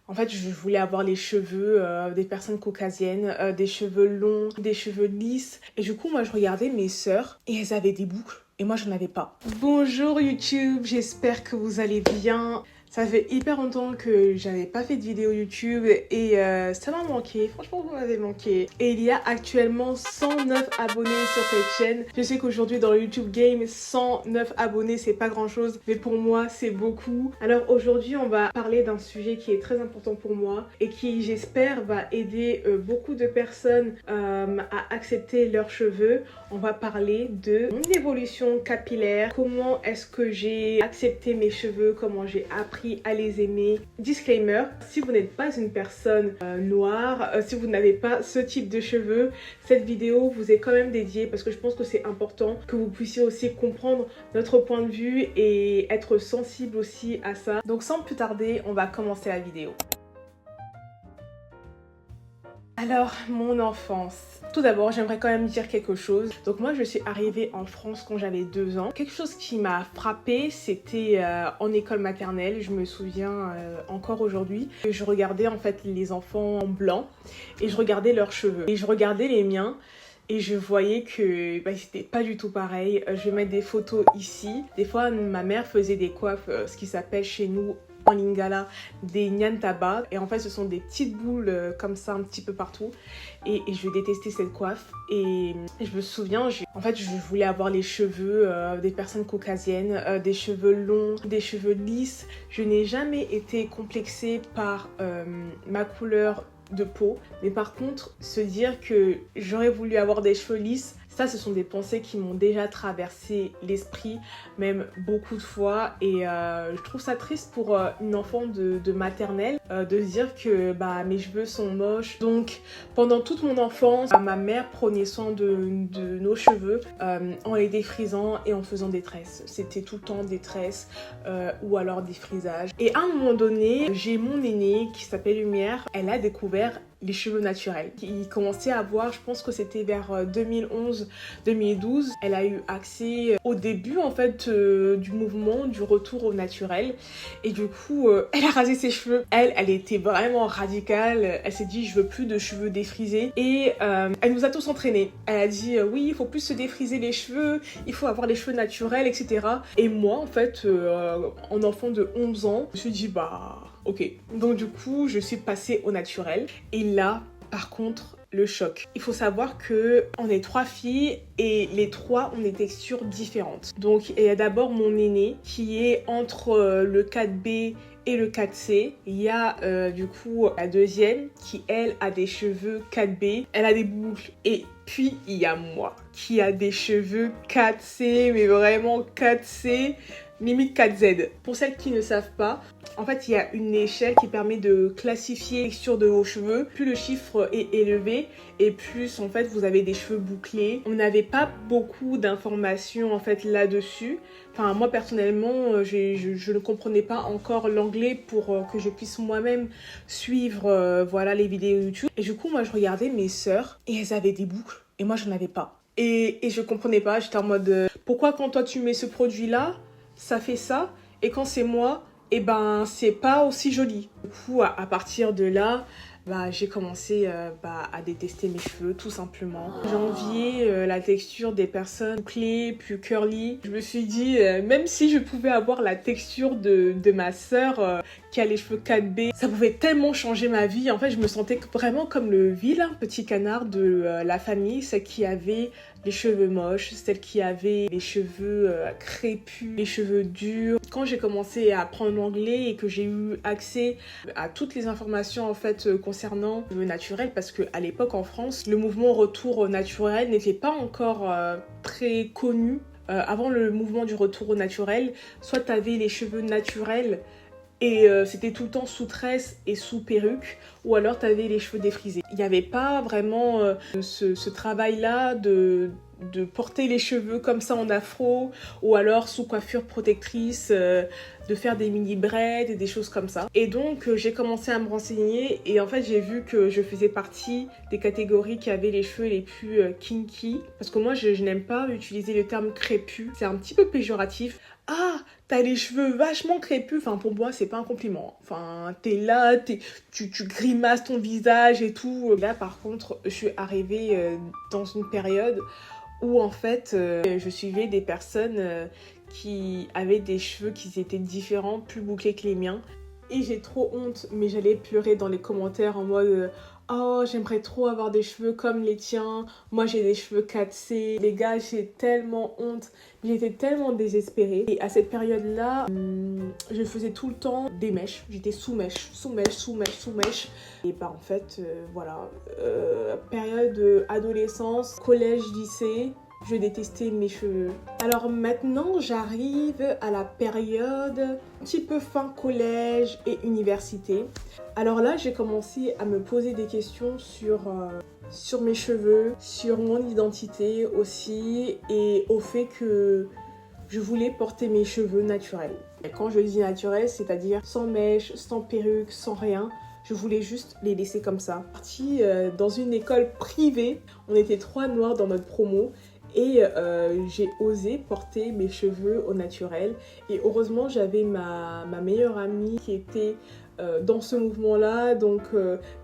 En fait, je voulais avoir les cheveux des personnes caucasiennes, des cheveux longs, des cheveux lisses. Et du coup, moi, je regardais mes sœurs et elles avaient des boucles. Et moi, j'en avais pas. Bonjour YouTube, j'espère que vous allez bien. Ça fait hyper longtemps que j'avais pas fait de vidéo YouTube et ça m'a manqué. Franchement, vous m'avez manqué. Et il y a actuellement 109 abonnés sur cette chaîne. Je sais qu'aujourd'hui, dans le YouTube Game, 109 abonnés, c'est pas grand chose. Mais pour moi, c'est beaucoup. Alors aujourd'hui, on va parler d'un sujet qui est très important pour moi et qui, j'espère, va aider beaucoup de personnes à accepter leurs cheveux. On va parler de mon évolution capillaire, comment est-ce que j'ai accepté mes cheveux, comment j'ai appris à les aimer. Disclaimer, si vous n'êtes pas une personne noire, si vous n'avez pas ce type de cheveux, cette vidéo vous est quand même dédiée parce que je pense que c'est important que vous puissiez aussi comprendre notre point de vue et être sensible aussi à ça. Donc sans plus tarder, on va commencer la vidéo. Alors, mon enfance. Tout d'abord, j'aimerais quand même dire quelque chose. Donc moi, je suis arrivée en France quand j'avais 2 ans. Quelque chose qui m'a frappée, c'était en école maternelle. Je me souviens encore aujourd'hui. Je regardais en fait les enfants en blanc et je regardais leurs cheveux. Et je regardais les miens. Et je voyais que c'était pas du tout pareil. Je vais mettre des photos ici. Des fois, ma mère faisait des coiffes, ce qui s'appelle chez nous en lingala des nyantaba. Et en fait, ce sont des petites boules comme ça un petit peu partout. Et je détestais cette coiffe. Et je me souviens, en fait, je voulais avoir les cheveux des personnes caucasiennes, des cheveux longs, des cheveux lisses. Je n'ai jamais été complexée par ma couleur de peau, mais par contre se dire que j'aurais voulu avoir des cheveux lisses, ça ce sont des pensées qui m'ont déjà traversé l'esprit même beaucoup de fois et je trouve ça triste pour une enfant de maternelle de se dire que mes cheveux sont moches. Donc pendant toute mon enfance, ma mère prenait soin de nos cheveux en les défrisant et en faisant des tresses. C'était tout le temps des tresses ou alors des frisages. Et à un moment donné, j'ai mon aînée qui s'appelle Lumière, elle a découvert les cheveux naturels. Il commençait à avoir, je pense que c'était vers 2011-2012, elle a eu accès au début en fait du mouvement du retour au naturel et du coup elle a rasé ses cheveux. Elle était vraiment radicale, elle s'est dit je veux plus de cheveux défrisés et elle nous a tous entraînés. Elle a dit oui il faut plus se défriser les cheveux, il faut avoir les cheveux naturels etc. Et moi en fait en enfant de 11 ans, je me suis dit ok, donc du coup je suis passée au naturel et là par contre le choc. Il faut savoir que on est 3 filles et les 3 ont des textures différentes. Donc il y a d'abord mon aînée qui est entre le 4B et le 4C. Il y a du coup la deuxième qui elle a des cheveux 4B, elle a des boucles et puis il y a moi qui a des cheveux 4C mais vraiment 4C limite 4Z. Pour celles qui ne savent pas, en fait, il y a une échelle qui permet de classifier la texture de vos cheveux. Plus le chiffre est élevé et plus en fait vous avez des cheveux bouclés. On n'avait pas beaucoup d'informations en fait là-dessus. Enfin, moi personnellement, je ne comprenais pas encore l'anglais pour que je puisse moi-même suivre voilà les vidéos YouTube. Et du coup, moi je regardais mes sœurs et elles avaient des boucles et moi j'en avais pas. Et je comprenais pas. J'étais en mode pourquoi quand toi tu mets ce produit-là ça fait ça et quand c'est moi c'est pas aussi joli. Du coup à partir de là j'ai commencé à détester mes cheveux tout simplement. J'enviais la texture des personnes bouclées, plus curly. Je me suis dit même si je pouvais avoir la texture de ma sœur qui a les cheveux 4B, ça pouvait tellement changer ma vie. En fait je me sentais vraiment comme le vilain petit canard de la famille, celle qui avait les cheveux moches, celle qui avait les cheveux crépus, les cheveux durs. Quand j'ai commencé à apprendre l'anglais et que j'ai eu accès à toutes les informations en fait concernant le naturel, parce que à l'époque en France, le mouvement retour au naturel n'était pas encore très connu. Avant le mouvement du retour au naturel, soit tu avais les cheveux naturels et c'était tout le temps sous tresse et sous perruque, ou alors tu avais les cheveux défrisés. Il n'y avait pas vraiment ce travail-là de porter les cheveux comme ça en afro, ou alors sous coiffure protectrice de faire des mini braids et des choses comme ça. Et donc j'ai commencé à me renseigner et en fait j'ai vu que je faisais partie des catégories qui avaient les cheveux les plus kinky. Parce que moi je n'aime pas utiliser le terme crépus, c'est un petit peu péjoratif. Ah, t'as les cheveux vachement crépus, enfin pour moi c'est pas un compliment. Enfin t'es là, tu grimaces ton visage et tout. Là par contre je suis arrivée dans une période où en fait je suivais des personnes qui avaient des cheveux qui étaient différents, plus bouclés que les miens. Et j'ai trop honte, mais j'allais pleurer dans les commentaires en mode oh, j'aimerais trop avoir des cheveux comme les tiens. Moi, j'ai des cheveux 4C. Les gars, j'ai tellement honte. J'étais tellement désespérée. Et à cette période-là, je faisais tout le temps des mèches. J'étais sous mèche, sous mèche, sous mèche, sous mèche. Et bah en fait, voilà. Période adolescence, collège, lycée. Je détestais mes cheveux. Alors maintenant, j'arrive à la période un petit peu fin collège et université. Alors là, j'ai commencé à me poser des questions sur mes cheveux, sur mon identité aussi et au fait que je voulais porter mes cheveux naturels. Et quand je dis naturel, c'est-à-dire sans mèche, sans perruque, sans rien. Je voulais juste les laisser comme ça. Partie dans une école privée. On était 3 noirs dans notre promo. Et j'ai osé porter mes cheveux au naturel. Et heureusement, j'avais ma meilleure amie qui était dans ce mouvement-là. Donc,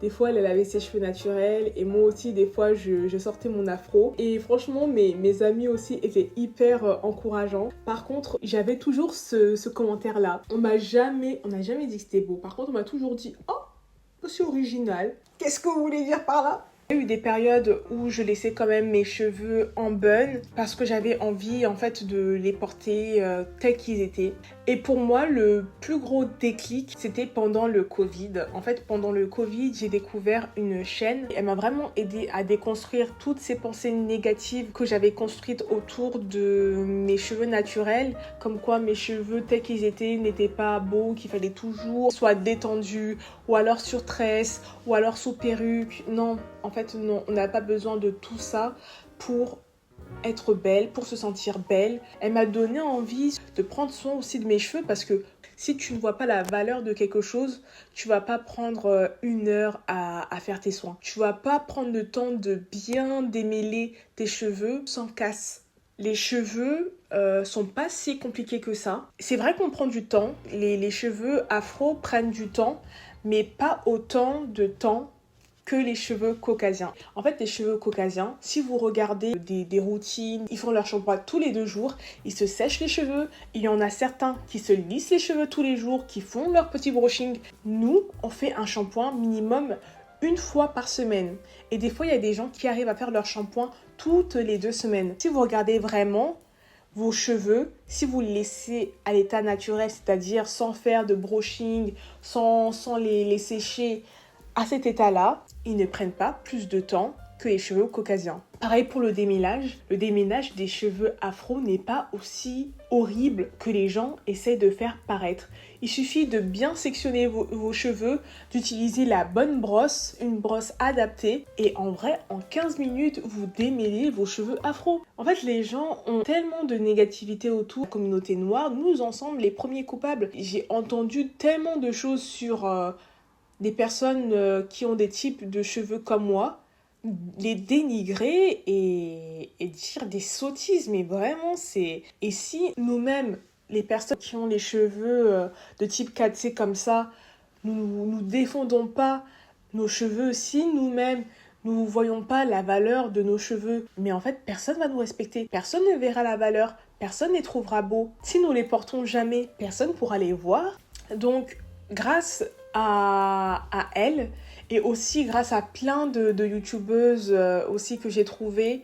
des fois, elle avait ses cheveux naturels. Et moi aussi, des fois, je sortais mon afro. Et franchement, mes amis aussi étaient hyper encourageants. Par contre, j'avais toujours ce commentaire-là. On n'a jamais dit que c'était beau. Par contre, on m'a toujours dit « Oh, c'est original. Qu'est-ce que vous voulez dire par là ?» Il y a eu des périodes où je laissais quand même mes cheveux en bun parce que j'avais envie en fait de les porter tels qu'ils étaient. Et pour moi, le plus gros déclic, c'était pendant le Covid. En fait, pendant le Covid, j'ai découvert une chaîne. Elle m'a vraiment aidée à déconstruire toutes ces pensées négatives que j'avais construites autour de mes cheveux naturels. Comme quoi mes cheveux tels qu'ils étaient n'étaient pas beaux, qu'il fallait toujours soit détendus ou alors sur tresse ou alors sous perruque. Non, en fait, non, on n'a pas besoin de tout ça pour être belle, pour se sentir belle. Elle m'a donné envie de prendre soin aussi de mes cheveux parce que si tu ne vois pas la valeur de quelque chose, tu vas pas prendre 1 heure à faire tes soins. Tu vas pas prendre le temps de bien démêler tes cheveux sans casse. Les cheveux sont pas si compliqués que ça. C'est vrai qu'on prend du temps. Les cheveux afro prennent du temps, mais pas autant de temps que les cheveux caucasiens. En fait, les cheveux caucasiens, si vous regardez des routines, ils font leur shampoing tous les 2 jours, ils se sèchent les cheveux, il y en a certains qui se lissent les cheveux tous les jours, qui font leur petit brushing. Nous, on fait un shampoing minimum 1 fois par semaine. Et des fois, il y a des gens qui arrivent à faire leur shampoing toutes les 2 semaines. Si vous regardez vraiment vos cheveux, si vous les laissez à l'état naturel, c'est-à-dire sans faire de brushing, sans les sécher, à cet état-là, ils ne prennent pas plus de temps que les cheveux caucasiens. Pareil pour le démêlage. Le démêlage des cheveux afro n'est pas aussi horrible que les gens essaient de faire paraître. Il suffit de bien sectionner vos cheveux, d'utiliser la bonne brosse, une brosse adaptée. Et en vrai, en 15 minutes, vous démêlez vos cheveux afro. En fait, les gens ont tellement de négativité autour de la communauté noire. Nous en sommes les premiers coupables. J'ai entendu tellement de choses sur des personnes qui ont des types de cheveux comme moi, les dénigrer et dire des sottises, mais vraiment c'est... Et si nous-mêmes, les personnes qui ont les cheveux de type 4C comme ça, nous défendons pas nos cheveux, si nous-mêmes nous ne voyons pas la valeur de nos cheveux, mais en fait personne va nous respecter, personne ne verra la valeur, personne ne les trouvera beaux. Si nous les portons jamais, personne pourra les voir. Donc grâce à elle et aussi grâce à plein de youtubeuses aussi que j'ai trouvées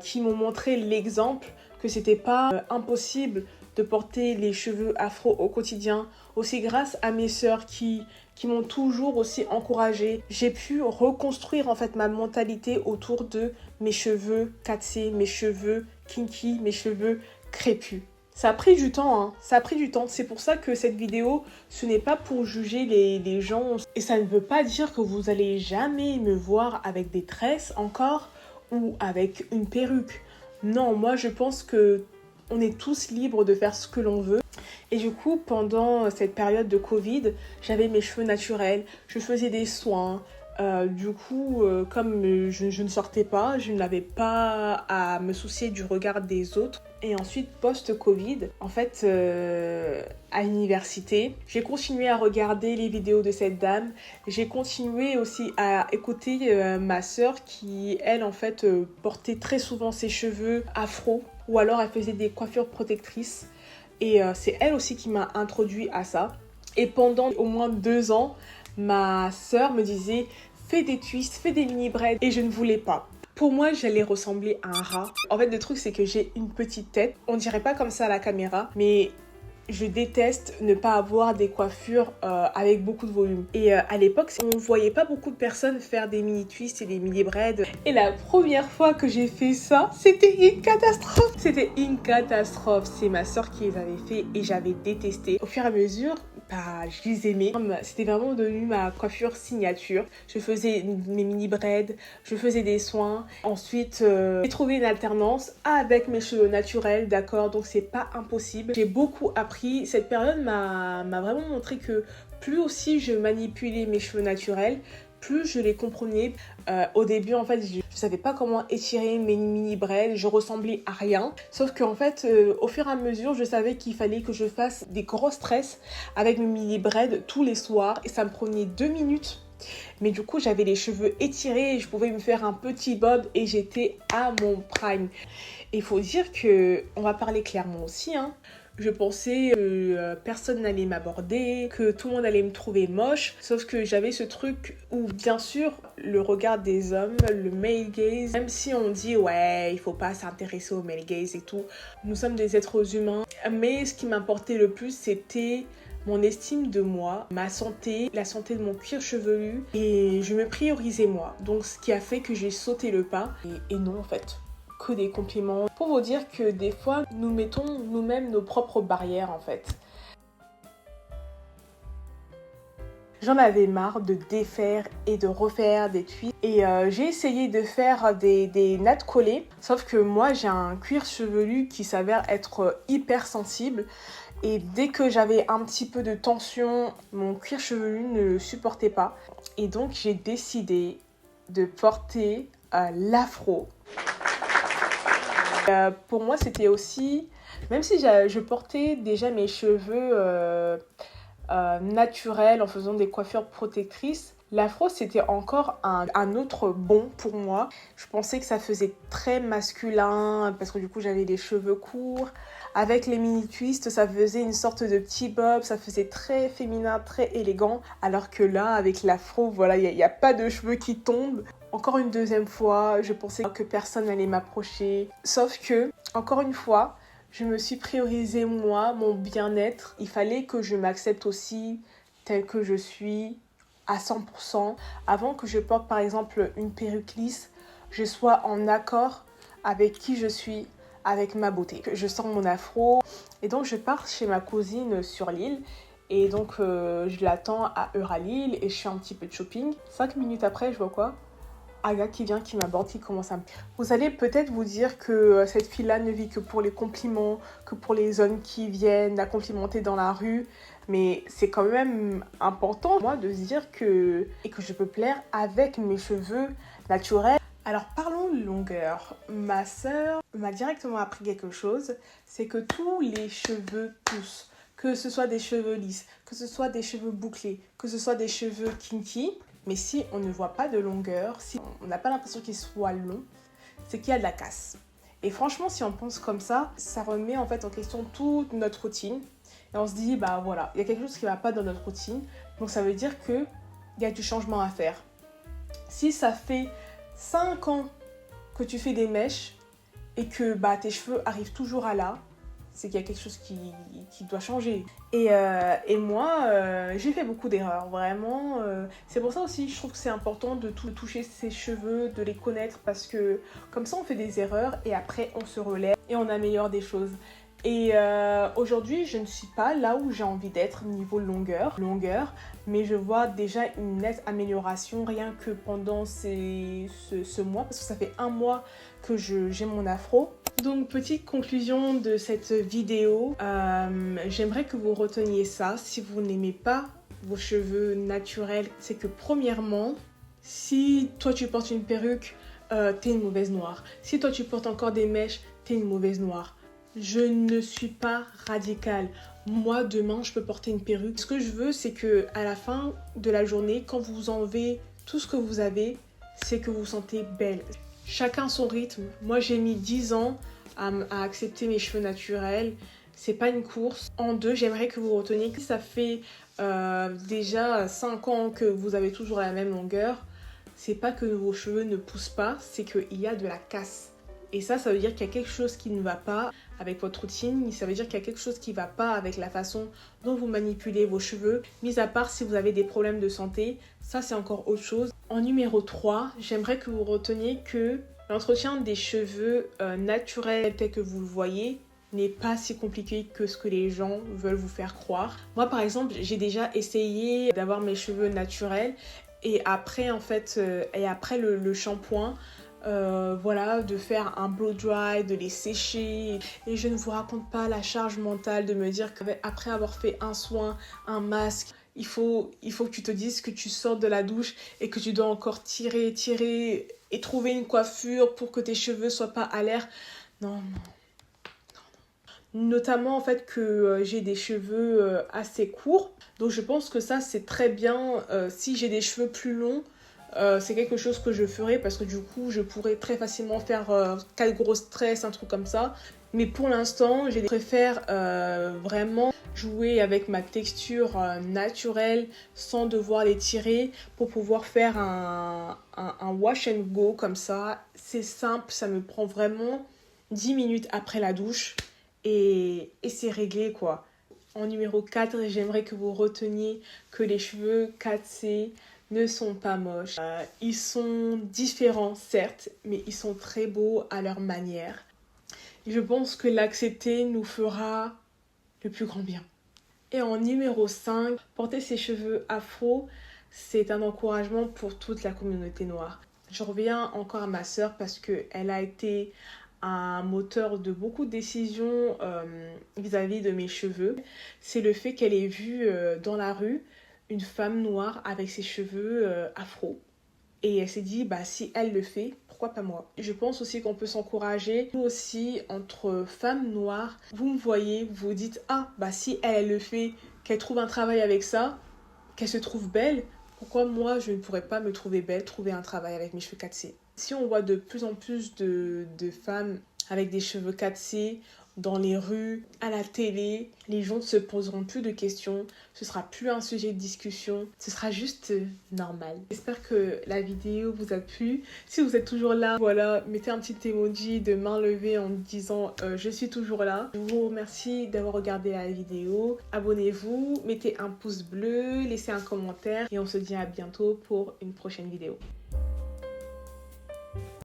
qui m'ont montré l'exemple que c'était pas impossible de porter les cheveux afro au quotidien. Aussi grâce à mes sœurs qui m'ont toujours aussi encouragée, j'ai pu reconstruire en fait ma mentalité autour de mes cheveux 4C, mes cheveux kinky, mes cheveux crépus. Ça a pris du temps, hein. Ça a pris du temps. C'est pour ça que cette vidéo, ce n'est pas pour juger les gens. Et ça ne veut pas dire que vous allez jamais me voir avec des tresses encore ou avec une perruque. Non, moi je pense que on est tous libres de faire ce que l'on veut. Et du coup, pendant cette période de Covid, j'avais mes cheveux naturels, je faisais des soins. Comme je ne sortais pas, je n'avais pas à me soucier du regard des autres. Et ensuite, post-Covid, en fait, à l'université, j'ai continué à regarder les vidéos de cette dame. J'ai continué aussi à écouter ma sœur qui, elle, en fait, portait très souvent ses cheveux afro ou alors elle faisait des coiffures protectrices. Et c'est elle aussi qui m'a introduit à ça. Et pendant au moins 2 ans, ma sœur me disait fais des twists, fais des mini braids et je ne voulais pas. Pour moi, j'allais ressembler à un rat. En fait, le truc, c'est que j'ai une petite tête. On dirait pas comme ça à la caméra, mais je déteste ne pas avoir des coiffures avec beaucoup de volume. Et à l'époque, on voyait pas beaucoup de personnes faire des mini twists et des mini braids. Et la première fois que j'ai fait ça, c'était une catastrophe. C'était une catastrophe. C'est ma soeur qui les avait fait et j'avais détesté. Au fur et à mesure, je les aimais. C'était vraiment devenu ma coiffure signature. Je faisais mes mini braids, je faisais des soins. Ensuite, j'ai trouvé une alternance avec mes cheveux naturels, d'accord? Donc c'est pas impossible. J'ai beaucoup appris. Cette période m'a vraiment montré que plus aussi je manipulais mes cheveux naturels, plus je les comprenais. Au début, en fait, je savais pas comment étirer mes mini braids, je ressemblais à rien. Sauf qu'en fait, au fur et à mesure, je savais qu'il fallait que je fasse des grosses tresses avec mes mini braids tous les soirs et ça me prenait 2 minutes. Mais du coup, j'avais les cheveux étirés, je pouvais me faire un petit bob et j'étais à mon prime. Et il faut dire que, on va parler clairement aussi, hein. Je pensais que personne n'allait m'aborder, que tout le monde allait me trouver moche. Sauf que j'avais ce truc où, bien sûr, le regard des hommes, le male gaze, même si on dit ouais, il faut pas s'intéresser au male gaze et tout, nous sommes des êtres humains. Mais ce qui m'importait le plus, c'était mon estime de moi, ma santé, la santé de mon cuir chevelu. Et je me priorisais moi. Donc ce qui a fait que j'ai sauté le pas. Et non, en fait. Que des compliments. Pour vous dire que des fois, nous mettons nous-mêmes nos propres barrières en fait. J'en avais marre de défaire et de refaire des twists. Et j'ai essayé de faire des nattes collées. Sauf que moi, j'ai un cuir chevelu qui s'avère être hyper sensible. Et dès que j'avais un petit peu de tension, mon cuir chevelu ne le supportait pas. Et donc, j'ai décidé de porter l'afro. Pour moi, c'était aussi, même si je portais déjà mes cheveux naturels en faisant des coiffures protectrices, l'afro, c'était encore un autre bon pour moi. Je pensais que ça faisait très masculin parce que du coup, j'avais les cheveux courts. Avec les mini twists, ça faisait une sorte de petit bob, ça faisait très féminin, très élégant. Alors que là, avec l'afro, voilà, il n'y a pas de cheveux qui tombent. Encore une deuxième fois, je pensais que personne n'allait m'approcher. Sauf que, encore une fois, je me suis priorisée moi, mon bien-être. Il fallait que je m'accepte aussi telle que je suis à 100%. Avant que je porte par exemple une perruque lisse, je sois en accord avec qui je suis, avec ma beauté. Je sors mon afro et donc je pars chez ma cousine sur l'île. Et donc je l'attends à Euralille et je fais un petit peu de shopping. 5 minutes après, je vois quoi ? Un gars qui vient, qui m'aborde, qui commence à me... Vous allez peut-être vous dire que cette fille-là ne vit que pour les compliments, que pour les hommes qui viennent la complimenter dans la rue. Mais c'est quand même important, moi, de se dire que je peux plaire avec mes cheveux naturels. Alors, parlons de longueur. Ma sœur m'a directement appris quelque chose, c'est que tous les cheveux poussent. Que ce soit des cheveux lisses, que ce soit des cheveux bouclés, que ce soit des cheveux kinky. Mais si on ne voit pas de longueur, si on n'a pas l'impression qu'il soit long, c'est qu'il y a de la casse. Et franchement, si on pense comme ça remet en fait en question toute notre routine. Et on se dit, bah voilà, il y a quelque chose qui ne va pas dans notre routine. Donc ça veut dire qu'il y a du changement à faire. Si ça fait 5 ans que tu fais des mèches et que bah, tes cheveux arrivent toujours à là, c'est qu'il y a quelque chose qui doit changer. Et moi, j'ai fait beaucoup d'erreurs, vraiment. C'est pour ça aussi, je trouve que c'est important de toucher ses cheveux, de les connaître, parce que comme ça, on fait des erreurs et après, on se relève et on améliore des choses. Et aujourd'hui, je ne suis pas là où j'ai envie d'être niveau longueur, mais je vois déjà une nette amélioration rien que pendant ce mois, parce que ça fait un mois que j'ai mon afro. Donc, petite conclusion de cette vidéo, j'aimerais que vous reteniez ça. Si vous n'aimez pas vos cheveux naturels, c'est que premièrement, si toi tu portes une perruque, t'es une mauvaise noire. Si toi tu portes encore des mèches, t'es une mauvaise noire. Je ne suis pas radicale. Moi, demain, je peux porter une perruque. Ce que je veux, c'est que à la fin de la journée, quand vous enlevez tout ce que vous avez, c'est que vous vous sentez belle. Chacun son rythme. Moi, j'ai mis 10 ans à accepter mes cheveux naturels. C'est pas une course. En deux, j'aimerais que vous reteniez que ça fait déjà 5 ans que vous avez toujours la même longueur. C'est pas que vos cheveux ne poussent pas, c'est qu'il y a de la casse. Et ça veut dire qu'il y a quelque chose qui ne va pas avec votre routine. Ça veut dire qu'il y a quelque chose qui ne va pas avec la façon dont vous manipulez vos cheveux. Mis à part si vous avez des problèmes de santé, ça c'est encore autre chose. En numéro 3, j'aimerais que vous reteniez que l'entretien des cheveux naturels tel que vous le voyez n'est pas si compliqué que ce que les gens veulent vous faire croire. Moi par exemple, j'ai déjà essayé d'avoir mes cheveux naturels et après en fait, le shampoing, voilà, de faire un blow dry, de les sécher. Et je ne vous raconte pas la charge mentale de me dire qu'après avoir fait un soin, un masque, il faut que tu te dises que tu sors de la douche et que tu dois encore tirer et trouver une coiffure pour que tes cheveux soient pas à l'air. Non. Notamment en fait que j'ai des cheveux assez courts. Donc je pense que ça c'est très bien. Si j'ai des cheveux plus longs, c'est quelque chose que je ferai parce que du coup je pourrais très facilement faire 4 grosses tresses, un truc comme ça. Mais pour l'instant, je préfère vraiment jouer avec ma texture naturelle sans devoir les tirer pour pouvoir faire un wash and go comme ça. C'est simple, ça me prend vraiment 10 minutes après la douche et c'est réglé quoi. En numéro 4, j'aimerais que vous reteniez que les cheveux 4C ne sont pas moches. Ils sont différents, certes, mais ils sont très beaux à leur manière. Et je pense que l'accepter nous fera le plus grand bien. Et en numéro 5, porter ses cheveux afro, c'est un encouragement pour toute la communauté noire. Je reviens encore à ma sœur parce qu'elle a été un moteur de beaucoup de décisions vis-à-vis de mes cheveux. C'est le fait qu'elle ait vu dans la rue une femme noire avec ses cheveux afro. Et elle s'est dit, bah si elle le fait, pourquoi pas moi? Je pense aussi qu'on peut s'encourager, nous aussi, entre femmes noires. Vous me voyez, vous vous dites, ah bah si elle le fait, qu'elle trouve un travail avec ça, qu'elle se trouve belle, pourquoi moi je ne pourrais pas me trouver belle, trouver un travail avec mes cheveux 4C? Si on voit de plus en plus de femmes avec des cheveux 4C dans les rues, à la télé, les gens ne se poseront plus de questions, ce sera plus un sujet de discussion, ce sera juste normal. J'espère que la vidéo vous a plu. Si vous êtes toujours là, voilà, mettez un petit emoji de main levée en disant je suis toujours là. Je vous remercie d'avoir regardé la vidéo. Abonnez-vous, mettez un pouce bleu, laissez un commentaire et on se dit à bientôt pour une prochaine vidéo.